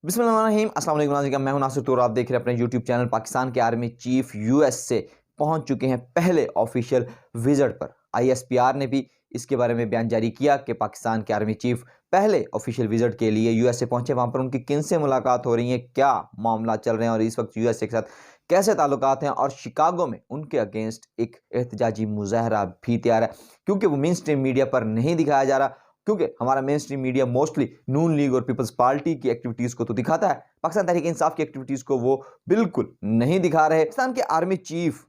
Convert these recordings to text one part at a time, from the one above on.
बिस्मिल्लाहिर्रहमानिर्रहीम, अस्सलाम वालेकुम नाज़रीन, मैं हूं नासिर तूर। आप देख रहे हैं अपने यूट्यूब चैनल। पाकिस्तान के आर्मी चीफ यूएस से पहुंच चुके हैं पहले ऑफिशियल विजिट पर। आईएसपीआर ने भी इसके बारे में बयान जारी किया कि पाकिस्तान के आर्मी चीफ पहले ऑफिशियल विजिट के लिए यूएस से पहुंचे। वहां पर उनकी किन से मुलाकात हो रही है, क्या मामला चल रहे हैं और इस वक्त यूएस के साथ कैसे ताल्लुकात हैं, और शिकागो में उनके अगेंस्ट एक एहतजाजी मुजाहरा भी तैयार है, क्योंकि वो मेन स्ट्रीम मीडिया पर नहीं दिखाया जा रहा। क्योंकि हमारा मेन स्ट्रीम मीडिया मोस्टली नून लीग और पीपल्स पार्टी की एक्टिविटीज़ को तो दिखाता है, पाकिस्तान तहरीक इंसाफ की एक्टिविटीज़ को वो बिल्कुल नहीं दिखा रहे। पाकिस्तान के आर्मी चीफ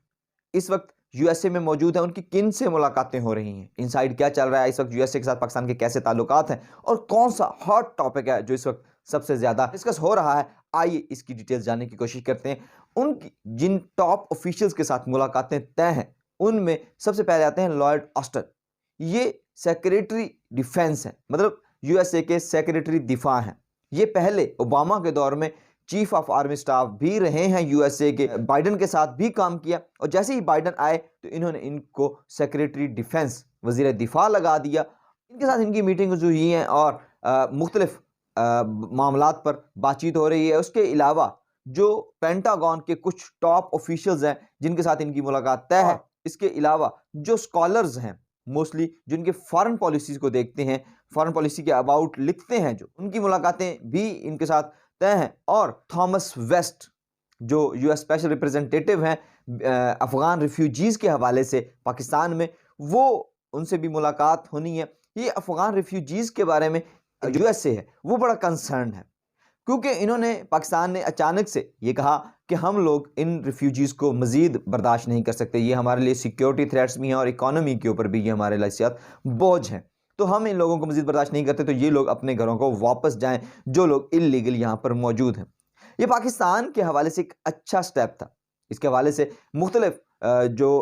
इस वक्त यूएसए में मौजूद है। उनकी किन से मुलाकातें हो रही हैं, इनसाइड क्या चल रहा है, इस वक्त यूएसए के साथ पाकिस्तान के कैसे ताल्लुकात हैं, और कौन सा हॉट टॉपिक है जो इस वक्त सबसे ज़्यादा डिस्कस हो रहा है, आइए इसकी डिटेल्स जानने की कोशिश करते हैं। उनकी जिन टॉप ऑफिशियल्स के साथ मुलाकातें तय हैं, उनमें सबसे पहले आते हैं लॉयड ऑस्टिन। ये सेक्रेटरी डिफेंस हैं, मतलब यूएसए के सेक्रेटरी दिफा हैं। ये पहले ओबामा के दौर में चीफ ऑफ आर्मी स्टाफ भी रहे हैं यूएसए के। बाइडन के साथ भी काम किया, और जैसे ही बाइडन आए तो इन्होंने इनको सेक्रेटरी डिफेंस, वजीर दिफा लगा दिया। इनके साथ इनकी मीटिंग हुई हैं और मुख्तलिफ मामलात पर बातचीत हो रही है। उसके अलावा जो पेंटागन के कुछ टॉप ऑफिशियल्स हैं जिनके साथ इनकी मुलाकात तय है, इसके अलावा जो स्कॉलर्स हैं मोस्टली जिनके फॉरेन पॉलिसीज को देखते हैं, फॉरेन पॉलिसी के अबाउट लिखते हैं, जो उनकी मुलाकातें भी इनके साथ तय हैं। और थॉमस वेस्ट जो यूएस स्पेशल रिप्रेजेंटेटिव हैं अफगान रिफ्यूजीज़ के हवाले से पाकिस्तान में, वो उनसे भी मुलाकात होनी है। ये अफगान रिफ्यूजीज़ के बारे में यूएस से है वो बड़ा कंसर्न है, क्योंकि इन्होंने पाकिस्तान ने अचानक से ये कहा कि हम लोग इन रिफ्यूजीज़ को मज़ीद बर्दाश्त नहीं कर सकते, ये हमारे लिए सिक्योरिटी थ्रेट्स भी हैं और इकॉनमी के ऊपर भी ये हमारे लिए बोझ हैं, तो हम इन लोगों को मज़ीद बर्दाश्त नहीं करते, तो ये लोग अपने घरों को वापस जाएं जो लोग इल्लीगल यहाँ पर मौजूद हैं। ये पाकिस्तान के हवाले से एक अच्छा स्टेप था। इसके हवाले से मुख्तलिफ जो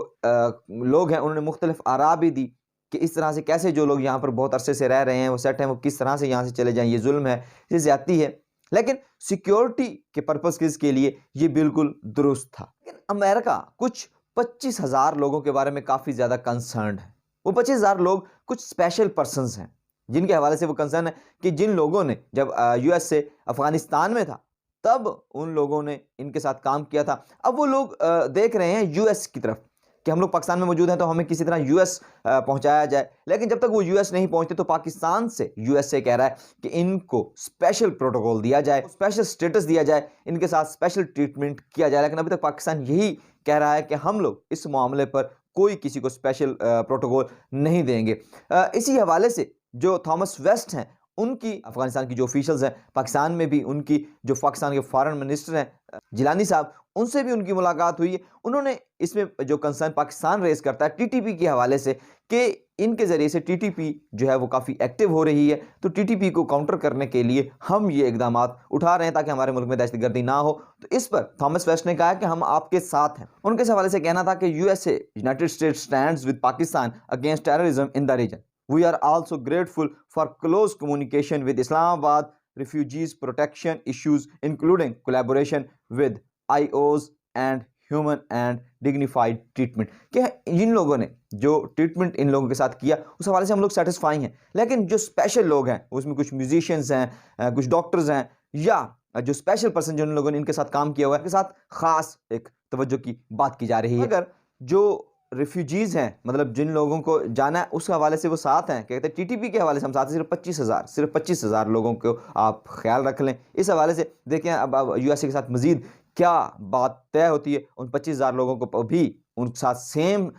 लोग हैं उन्होंने मुख्तलिफ आरा भी दी कि इस तरह से कैसे जो लोग यहाँ पर बहुत अरसे से रह रहे हैं, वो सेट हैं, वो किस तरह से यहाँ से चले जाएँ, ये जुल्म है, ये ज़्यादती है। लेकिन सिक्योरिटी के पर्पस के लिए ये बिल्कुल दुरुस्त था। लेकिन अमेरिका कुछ 25,000 लोगों के बारे में काफ़ी ज़्यादा कंसर्न है। वो 25,000 लोग कुछ स्पेशल पर्सनस हैं जिनके हवाले से वो कंसर्न है कि जिन लोगों ने जब यूएस से अफगानिस्तान में था तब उन लोगों ने इनके साथ काम किया था। अब वो लोग देख रहे हैं यूएस की तरफ कि हम लोग पाकिस्तान में मौजूद हैं तो हमें किसी तरह यूएस पहुंचाया जाए। लेकिन जब तक वो यूएस नहीं पहुंचते तो पाकिस्तान से यूएस से कह रहा है कि इनको स्पेशल प्रोटोकॉल दिया जाए, स्पेशल स्टेटस दिया जाए, इनके साथ स्पेशल ट्रीटमेंट किया जाए। लेकिन अभी तक पाकिस्तान यही कह रहा है कि हम लोग इस मामले पर कोई किसी को स्पेशल प्रोटोकॉल नहीं देंगे। इसी हवाले से जो थॉमस वेस्ट हैं, उनकी अफगानिस्तान की जो ऑफिशियल्स हैं, पाकिस्तान में भी उनकी जो पाकिस्तान के फॉरेन मिनिस्टर हैं जिलानी साहब, उनसे भी उनकी मुलाकात हुई है। उन्होंने इसमें जो कंसर्न पाकिस्तान रेस करता है टीटीपी के हवाले से कि इनके ज़रिए से टीटीपी जो है वो काफ़ी एक्टिव हो रही है, तो टीटीपी को काउंटर करने के लिए हम ये इकदाम उठा रहे हैं ताकि हमारे मुल्क में दहशतगर्दी ना हो। तो इस पर थॉमस वेस्ट ने कहा कि हम आपके साथ हैं। उनके इस हवाले से कहना था कि USA United States stands with Pakistan against terrorism in the region. We are also grateful for close communication with Islamabad refugees protection issues, including collaboration with IOs and human and dignified treatment। कि इन लोगों ने जो treatment इन लोगों के साथ किया उस हवाले से हम लोग सेटिस्फाई हैं। लेकिन जो स्पेशल लोग हैं उसमें कुछ म्यूजिशियंस हैं, कुछ डॉक्टर्स हैं, या जो स्पेशल पर्सन जिन लोगों ने इनके साथ काम किया हुआ है, इनके साथ खास एक तवज्जो की बात की जा रही है। अगर जो रिफ्यूजीज़ हैं, मतलब जिन लोगों को जाना है, उस हवाले से वो साथ हैं। कहते हैं टीटीपी के हवाले से हम साथ हैं। सिर्फ 25,000 लोगों को आप ख्याल रख लें। इस हवाले से देखें अब यूएसए के साथ मज़ीद क्या बात तय होती है। उन 25,000 लोगों को भी उनके साथ सेम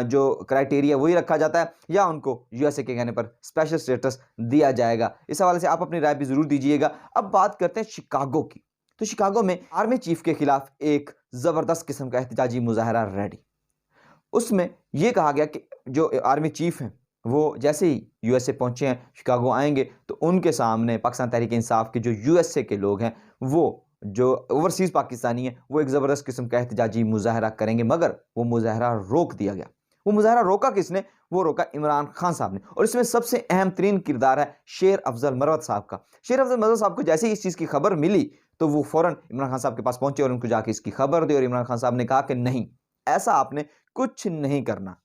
जो क्राइटेरिया वही रखा जाता है, या उनको यूएसए के कहने पर स्पेशल स्टेटस दिया जाएगा। इस हवाले से आप अपनी राय भी ज़रूर दीजिएगा। अब बात करते हैं शिकागो की। तो शिकागो में आर्मी चीफ के खिलाफ एक ज़बरदस्त किस्म का एहतजाजी मुजाहरा रेडी। उसमें यह कहा गया कि जो आर्मी चीफ हैं वो जैसे ही यूएसए पहुंचे हैं, शिकागो आएंगे, तो उनके सामने पाकिस्तान तहरीक इंसाफ के जो यूएसए के लोग हैं, वो जो ओवरसीज़ पाकिस्तानी हैं, वो एक ज़बरदस्त किस्म का एहतजाजी मुजाहरा करेंगे। मगर वो मुजाहरा रोक दिया गया। वो मुजाहरा रोका किसने? वो रोका इमरान खान साहब ने। और इसमें सबसे अहम तरीन किरदार है शेर अफजल मरवत साहब का। शेर अफजल मरवत साहब को जैसे ही इस चीज़ की खबर मिली तो वो फ़ौरन इमरान खान साहब के पास पहुंचे और उनको जाके इसकी खबर दी। और इमरान खान साहब ने कहा कि नहीं, ऐसा आपने कुछ नहीं करना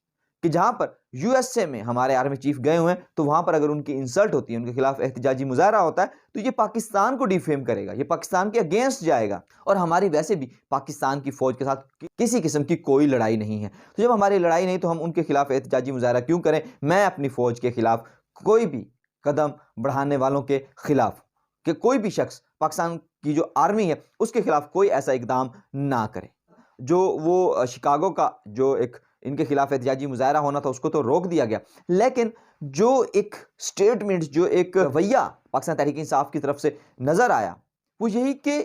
कि जहां पर यूएसए में हमारे आर्मी चीफ गए हुए हैं, तो वहां पर अगर उनकी इंसल्ट होती है, उनके खिलाफ एहतजाजी मुजाहरा होता है, तो ये पाकिस्तान को डिफेम करेगा, ये पाकिस्तान के अगेंस्ट जाएगा। और हमारी वैसे भी पाकिस्तान की फौज के साथ किसी किस्म की कोई लड़ाई नहीं है, तो जब हमारी लड़ाई नहीं तो हम उनके खिलाफ एहतजाजी मुजाहरा क्यों करें। मैं अपनी फौज के खिलाफ कोई भी कदम बढ़ाने वालों के खिलाफ, कि कोई भी शख्स पाकिस्तान की जो आर्मी है उसके खिलाफ कोई ऐसा इकदाम ना करे। जो वो शिकागो का जो एक इनके खिलाफ एहतजाजी मुजाहरा होना था उसको तो रोक दिया गया, लेकिन जो एक स्टेटमेंट, जो एक रवैया पाकिस्तान तहरीक इंसाफ की तरफ से नजर आया, वो यही कि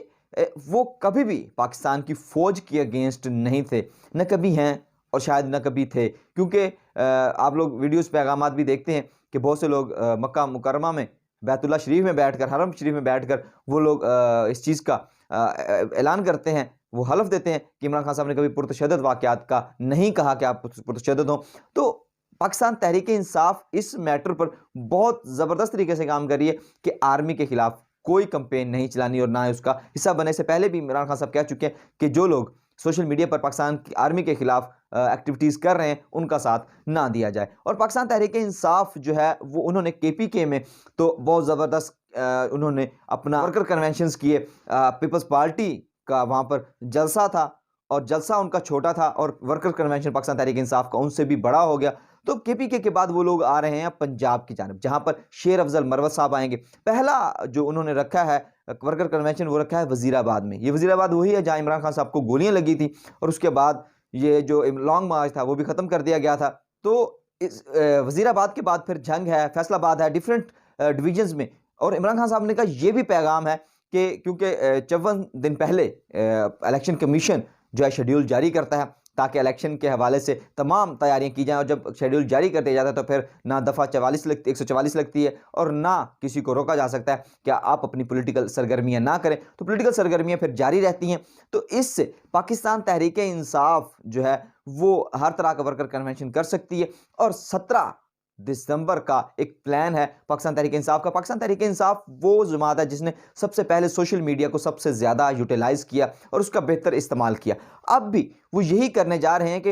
वो कभी भी पाकिस्तान की फौज के अगेंस्ट नहीं थे, न कभी हैं और शायद न कभी थे। क्योंकि आप लोग वीडियोस पैगामात भी देखते हैं कि बहुत से लोग मक्का मुकर्रमा में बैतुल्ला शरीफ में बैठकर, हरम शरीफ में बैठकर वो लोग इस चीज़ का ऐलान करते हैं, वो हलफ देते हैं कि इमरान खान साहब ने कभी पुरतशद्दद वाक़यात का नहीं कहा कि आप पुरतशद्दद हो। तो पाकिस्तान तहरीक इंसाफ इस मैटर पर बहुत ज़बरदस्त तरीके से काम कर रही है कि आर्मी के खिलाफ कोई कंपेन नहीं चलानी और ना ही उसका हिस्सा बनने से पहले भी इमरान खान साहब कह चुके हैं कि जो लोग सोशल मीडिया पर पाकिस्तान की आर्मी के खिलाफ एक्टिविटीज़ कर रहे हैं उनका साथ ना दिया जाए। और पाकिस्तान तहरीक इंसाफ जो है वो उन्होंने KPK में तो बहुत ज़बरदस्त उन्होंने अपना वर्कर कन्वेंशंस किए। पीपल्स पार्टी का वहाँ पर जलसा था और जलसा उनका छोटा था और वर्कर कन्वेंशन पाकिस्तान तहरीक इंसाफ का उनसे भी बड़ा हो गया। तो KPK के बाद वो लोग आ रहे हैं पंजाब की जानब, जहाँ पर शेर अफजल मरवत साहब आएंगे। पहला जो उन्होंने रखा है वर्कर कन्वेंशन वो रखा है वजीराबाद में। ये वजीराबाद वही है जहाँ इमरान खान साहब को गोलियां लगी थी और उसके बाद ये जो लॉन्ग मार्च था वो भी ख़त्म कर दिया गया था। तो इस वजीराबाद के बाद फिर जंग है, फैसलाबाद है, डिफरेंट डिवीजन्स में। और इमरान खान साहब ने कहा ये भी पैगाम है कि क्योंकि 54 दिन पहले इलेक्शन कमीशन जो है शेड्यूल जारी करता है ताकि इलेक्शन के हवाले से तमाम तैयारियां की जाएं, और जब शेड्यूल जारी कर दिया जाता है तो फिर ना दफ़ा 144 लगती है और ना किसी को रोका जा सकता है कि आप अपनी पॉलिटिकल सरगर्मियां ना करें। तो पॉलिटिकल सरगर्मियां फिर जारी रहती हैं। तो इससे पाकिस्तान तहरीक इंसाफ जो है वो हर तरह का वर्कर कन्वेंशन कर सकती है। और 17 दिसंबर का एक प्लान है पाकिस्तान तहरीक इंसाफ का। पाकिस्तान तहरीक इंसाफ वो जमात है जिसने सबसे पहले सोशल मीडिया को सबसे ज़्यादा यूटिलाइज़ किया और उसका बेहतर इस्तेमाल किया। अब भी वो यही करने जा रहे हैं कि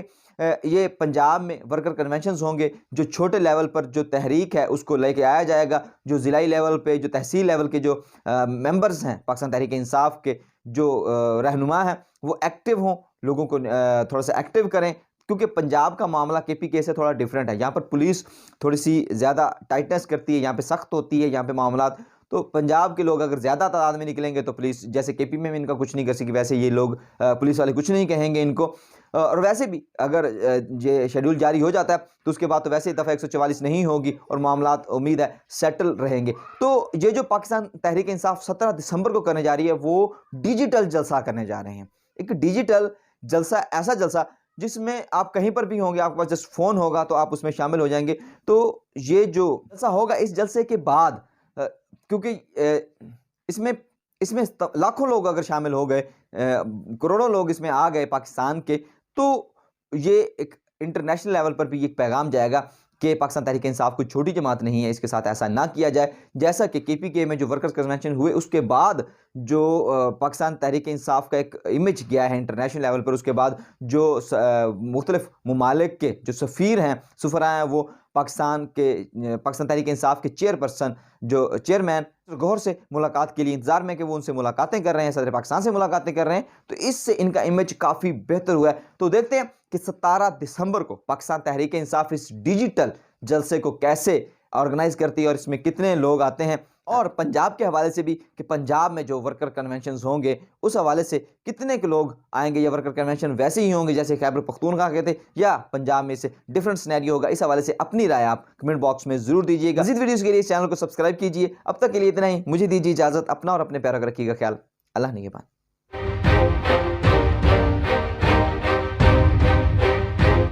ये पंजाब में वर्कर कन्वेंशंस होंगे, जो छोटे लेवल पर जो तहरीक है उसको लेके आया जाएगा, जो ज़िलाई लेवल पे, जो तहसील लेवल के जो मेंबर्स हैं पाकिस्तान तहरीक इंसाफ के, जो रहनुमा हैं वो एक्टिव हों, लोगों को थोड़ा सा एक्टिव करें। क्योंकि पंजाब का मामला KPK से थोड़ा डिफरेंट है, यहाँ पर पुलिस थोड़ी सी ज़्यादा टाइटनेस करती है, यहाँ पे सख्त होती है यहाँ पे मामलात। तो पंजाब के लोग अगर ज़्यादा तादाद में निकलेंगे तो पुलिस जैसे KP में इनका कुछ नहीं कर सकेगी, वैसे ये लोग पुलिस वाले कुछ नहीं कहेंगे इनको। और वैसे भी अगर ये शेड्यूल जारी हो जाता है तो उसके बाद तो वैसे ही दफ़ा 144 नहीं होगी और मामलात उम्मीद है सेटल रहेंगे। तो ये जो पाकिस्तान तहरीक इंसाफ 17 दिसंबर को करने जा रही है वो डिजिटल जलसा करने जा रहे हैं। एक डिजिटल जलसा, ऐसा जलसा जिसमें आप कहीं पर भी होंगे, आपके पास जस्ट फ़ोन होगा तो आप उसमें शामिल हो जाएंगे। तो ये जो जलसा होगा इस जलसे के बाद, क्योंकि इसमें इसमें लाखों लोग अगर शामिल हो गए, करोड़ों लोग इसमें आ गए पाकिस्तान के, तो ये एक इंटरनेशनल लेवल पर भी एक पैगाम जाएगा कि पाकिस्तान तहरीक इंसाफ कोई छोटी जमात नहीं है, इसके साथ ऐसा ना किया जाए। जैसा कि KPK में जो वर्कर्स कन्वेंशन हुए उसके बाद जो पाकिस्तान तहरीक इंसाफ का एक इमेज गया है इंटरनेशनल लेवल पर, उसके बाद जो मुख्तलिफ ममालिक के जो सफ़ीर हैं, सुफरा हैं, वो पाकिस्तान तहरीक इंसाफ के चेयरपर्सन, जो चेयरमैन गौहर से मुलाकात के लिए इंतज़ार में कि वो उनसे मुलाकातें कर रहे हैं, सदर पाकिस्तान से मुलाकातें कर रहे हैं। तो इससे इनका इमेज काफ़ी बेहतर हुआ है। तो देखते हैं कि 17 दिसंबर को पाकिस्तान तहरीक इंसाफ इस डिजिटल जलसे को कैसे ऑर्गेनाइज करती है और इसमें कितने लोग आते हैं, और पंजाब के हवाले से भी कि पंजाब में जो वर्कर कन्वेंशंस होंगे उस हवाले से कितने के लोग आएंगे, या वर्कर कन्वेंशन वैसे ही होंगे जैसे खैबर पख्तूनख्वा के थे, या पंजाब में से डिफरेंट सिनेरियो होगा। इस हवाले से अपनी राय आप कमेंट बॉक्स में जरूर दीजिएगा। मज़ीद वीडियोज़ के लिए इस चैनल को सब्सक्राइब कीजिए। अब तक के लिए इतना ही, मुझे दीजिए इजाज़त। अपना और अपने प्यारों का रखिएगा ख्याल। अल्लाह निगहबान।